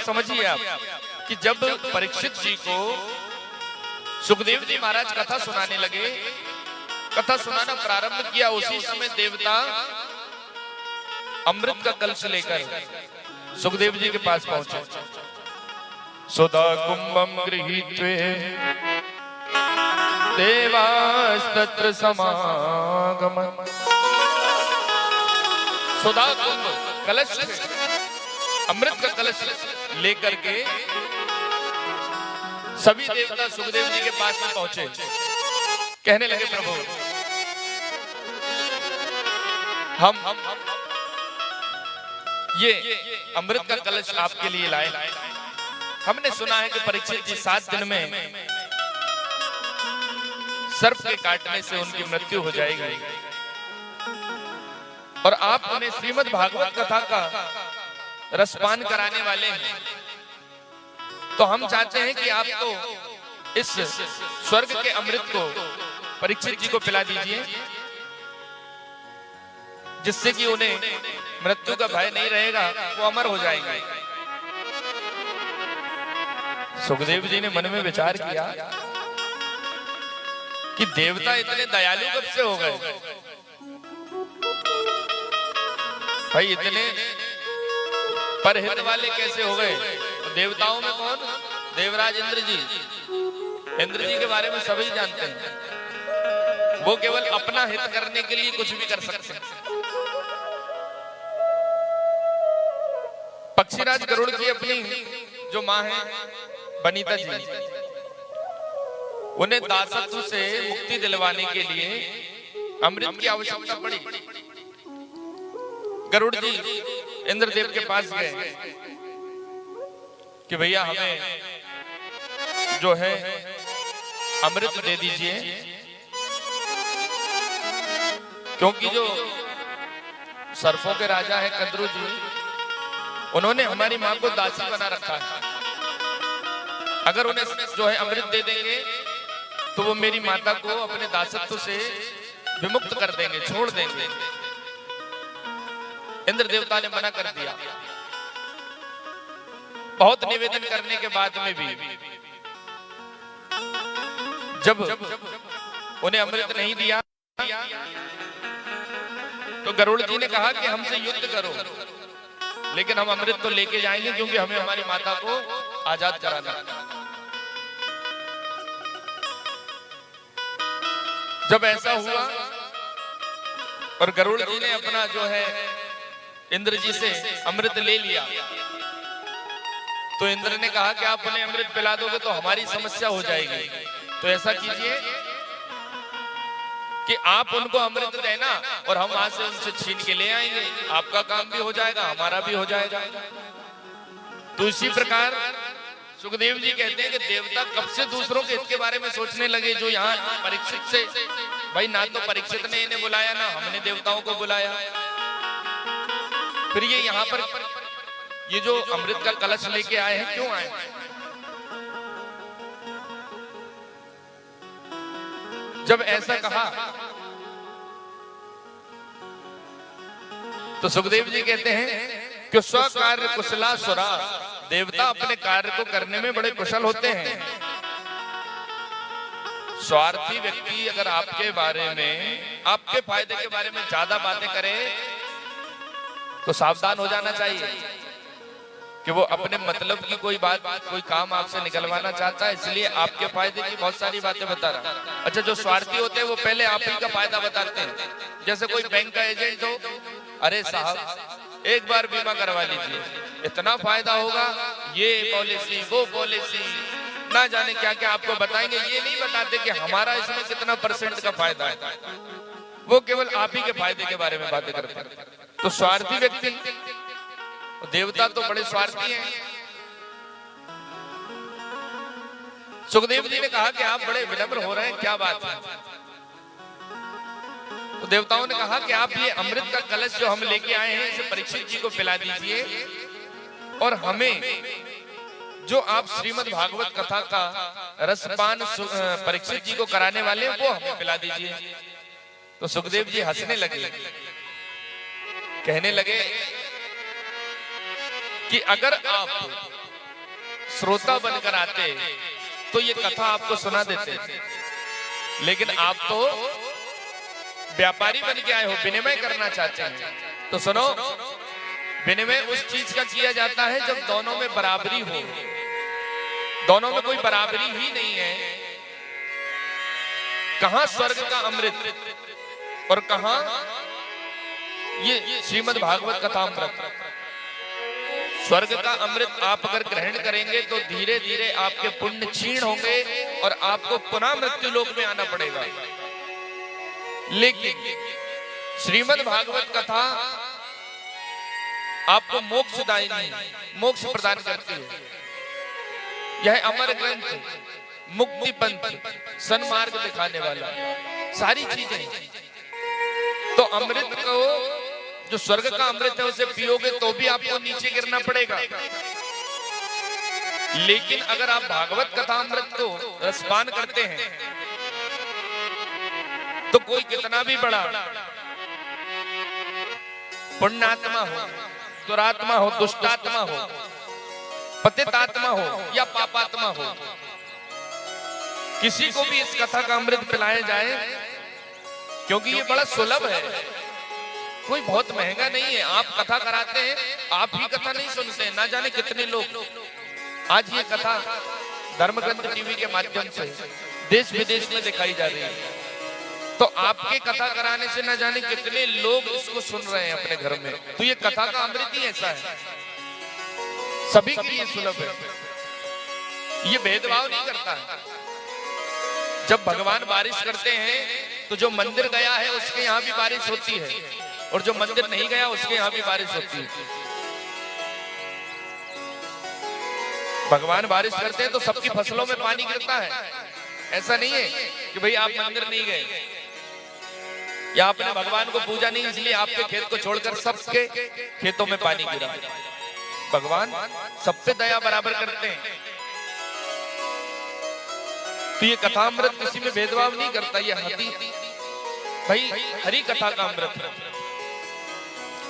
समझिए आप कि जब परीक्षित जी को सुखदेव जी महाराज कथा सुनाने लगे, कथा सुनाना प्रारंभ किया, उसी समय देवता अमृत का कलश लेकर सुखदेव जी के पास पहुंचे। सुधा कुंभम गृहीत्वे देवास्तत्र समागमन्। सुधा कुंभ कलश, अमृत का कलश लेकर के सभी देवता सुखदेव जी के पास में पहुंचे। कहने लगे, प्रभु हम ये अमृत का कलश आपके लिए लाए। हमने सुना है कि परीक्षित जी 7 दिन में सर्प के काटने से उनकी मृत्यु हो जाएगी, और आप उन्हें श्रीमद् भागवत कथा का रसपान कराने वाले हैं। तो हम चाहते हैं कि आप तो इस स्वर्ग के अमृत को परीक्षित जी को पिला दीजिए, जिससे कि उन्हें मृत्यु का भय नहीं रहेगा, वो अमर हो जाएंगे। सुखदेव जी ने मन में विचार किया कि देवता इतने दयालु कब से हो गए भाई, इतने परहित वाले कैसे हो गए? देवताओं में कौन? देवराज इंद्र जी। इंद्र जी के बारे में सभी जानते हैं, वो केवल अपना हित करने के लिए कुछ भी कर सकते हैं। पक्षीराज गरुड़ जी अपनी जो माँ है बनीता जी, उन्हें दासत्व से मुक्ति दिलवाने के लिए अमृत की आवश्यकता पड़ी। गरुड़ जी इंद्रदेव के पास गए कि भैया हमें जो है अमृत दे दीजिए, क्योंकि जो सर्पों के राजा है कद्रु जी, उन्होंने हमारी मां को दासी बना रखा है। अगर उन्हें जो है अमृत दे देंगे तो वो मेरी माता को अपने दासत्व से विमुक्त कर देंगे, छोड़ देंगे। इंद्र देवता ने मना कर दिया। बहुत निवेदन करने के बाद में भी जब उन्हें अमृत नहीं दिया तो गरुड़ जी ने कहा कि हमसे युद्ध करो, लेकिन हम अमृत तो लेके जाएंगे, क्योंकि हमें हमारी माता को आजाद कराना। जब ऐसा हुआ और गरुड़ जी ने अपना जो है इंद्र जी से अमृत ले लिया, तो इंद्र ने कहा कि आप उन्हें अमृत पिला दोगे तो हमारी समस्या हो जाएगी। तो ऐसा कीजिए कि आप उनको अमृत देना और हम वहां से उनसे छीन के ले आएंगे, आपका काम भी हो जाएगा, हमारा भी हो जाएगा। तो इसी प्रकार सुखदेव जी कहते हैं कि देवता कब से दूसरों के हित के बारे में सोचने लगे, जो यहाँ परीक्षित से, भाई ना तो परीक्षित ने इन्हें बुलाया, ना हमने देवताओं को बुलाया, फिर ये यहाँ पर ये जो अमृत का कलश लेके आए हैं, क्यों आए? जब ऐसा कहा तो सुखदेव जी कहते हैं कि स्वकार्य कुशला सुरा, देवता अपने कार्य को करने में बड़े कुशल होते हैं। स्वार्थी व्यक्ति अगर आपके बारे में, आपके फायदे के बारे में ज्यादा बातें करे तो सावधान हो जाना चाहिए कि वो अपने मतलब की कोई बात, कोई काम आपसे निकलवाना चाहता है, इसलिए आपके फायदे की बहुत सारी बातें बता रहा। अच्छा, जो स्वार्थी होते हैं वो पहले आप ही का फायदा बताते हैं। जैसे कोई बैंक का एजेंट हो, अरे साहब एक बार बीमा करवा लीजिए, इतना फायदा होगा, ये पॉलिसी वो पॉलिसी, ना जाने क्या क्या आपको बताएंगे। ये नहीं बताते कि हमारा इसमें कितना % का फायदा है, वो केवल आप ही के फायदे के बारे में बातें करते हैं। तो स्वार्थी व्यक्ति, देवता तो बड़े स्वार्थी हैं। सुखदेव जी ने कहा कि आप बड़े विनम्र हो रहे हैं, क्या बात है? तो देवताओं ने कहा कि आप ये अमृत का कलश जो हम लेके आए हैं, इसे परीक्षित जी को पिला दीजिए, और हमें जो आप श्रीमद् भागवत कथा का रसपान परीक्षित जी को कराने वाले हैं, वो हमें पिला दीजिए। तो सुखदेव जी हंसने लगे, कहने लगे कि अगर आप श्रोता बनकर आते तो ये कथा आपको सुना देते, लेकिन आप तो व्यापारी बन के आए हो, विनिमय करना चाहते हैं। तो सुनो, विनिमय उस चीज का किया जाता है जब दोनों में बराबरी हो। दोनों में कोई बराबरी ही नहीं है। कहां स्वर्ग का अमृत और कहां ये श्रीमद् भागवत कथा अमृत। स्वर्ग का अमृत आप अगर ग्रहण करेंगे तो धीरे धीरे आपके पुण्य क्षीण होंगे और आपको पुनः मृत्यु लोक में आना पड़ेगा। लेकिन श्रीमद् भागवत कथा आपको मोक्षदायिनी, मोक्ष प्रदान करती है। यह अमर ग्रंथ, मुक्ति पंथ, सन्मार्ग दिखाने वाला सारी चीजें। तो अमृत को, जो स्वर्ग का अमृत है, उसे पियोगे तो भी आपको नीचे गिरना पड़ेगा। लेकिन अगर आप भागवत कथा अमृत को रसपान करते हैं तो कोई कितना भी बड़ा पुण्यात्मा हो, दुरात्मा हो, दुष्टात्मा हो, पतितात्मा हो या पापात्मा हो, किसी को भी इस कथा का अमृत पिलाया जाए, क्योंकि ये बड़ा सुलभ है, कोई बहुत महंगा नहीं है। आप कथा कराते हैं, आप ही कथा नहीं सुनते हैं, ना जाने कितने लोग आज ये कथा धर्मग्रंथ टीवी के माध्यम से देश विदेश में दिखाई जा रही है। तो आपके कथा कराने से न जाने कितने लोग इसको सुन रहे हैं अपने घर में। तो ये कथा का अमृत ही ऐसा है, सभी के लिए सुलभ है, ये भेदभाव नहीं करता है। जब भगवान बारिश करते हैं तो जो मंदिर गया है उसके यहाँ भी बारिश होती है, और जो मंदिर नहीं गया उसके यहाँ भी बारिश होती है। भगवान बारिश करते हैं तो सबकी फसलों में पानी गिरता है। ऐसा नहीं है कि भाई आप मंदिर नहीं गए या आपने भगवान को पूजा नहीं इसलिए आपके खेत को छोड़कर सबके खेतों में पानी गिरा। भगवान सब पे दया बराबर करते हैं। तो ये कथा अमृत किसी में भेदभाव नहीं करता। ये भाई हरि कथा का अमृत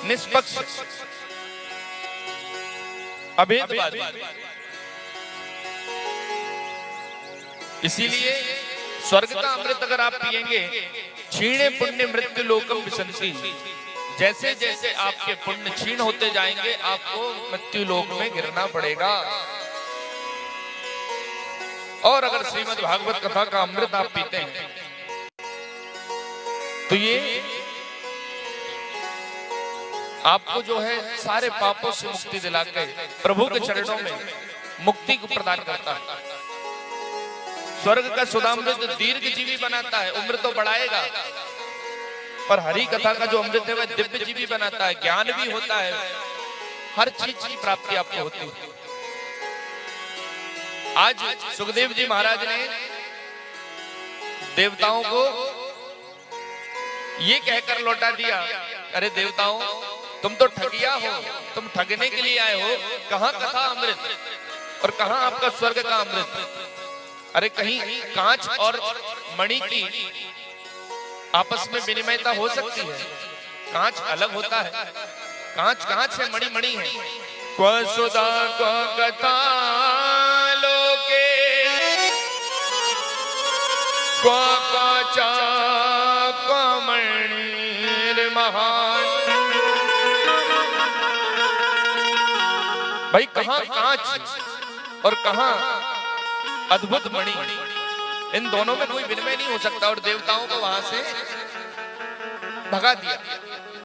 निष्पक्ष अभेदवादी। इसीलिए स्वर्ग का अमृत अगर आप पिएंगे, क्षीणे पुण्य मृत्यु लोकम विसंति, जैसे जैसे आपके पुण्य क्षीण होते जाएंगे आपको मृत्यु लोक में गिरना पड़ेगा। और अगर श्रीमद् भागवत कथा का अमृत आप पीते हैं तो ये आपको जो है सारे पापों से मुक्ति दिलाकर प्रभु के चरणों में मुक्ति को प्रदान करता है। स्वर्ग का सुधामृत दीर्घ जीवी बनाता है, उम्र तो बढ़ाएगा, पर हरि कथा का जो अमृत है वह दिव्य जीवी बनाता है, ज्ञान भी होता है, हर चीज की प्राप्ति आपको होती है। आज सुखदेव जी महाराज ने देवताओं को ये कहकर लौटा दिया, अरे देवताओं तुम तो ठगिया हो, तुम ठगने के लिए आए हो, कहां कथा अमृत और कहां आपका स्वर्ग का अमृत। अरे कहीं कांच और मणि की आपस में विनिमयता हो सकती है? कांच अलग होता है, कांच कांच है, मणि मणि है। क्व सुधा क्व कथा लोके क्व काचा क्व मणिर्महान्। भाई कहां कांच और कहां अद्भुत मणि, इन दोनों में कोई विनिमय नहीं हो सकता। और देवताओं को वहां से भगा दिया।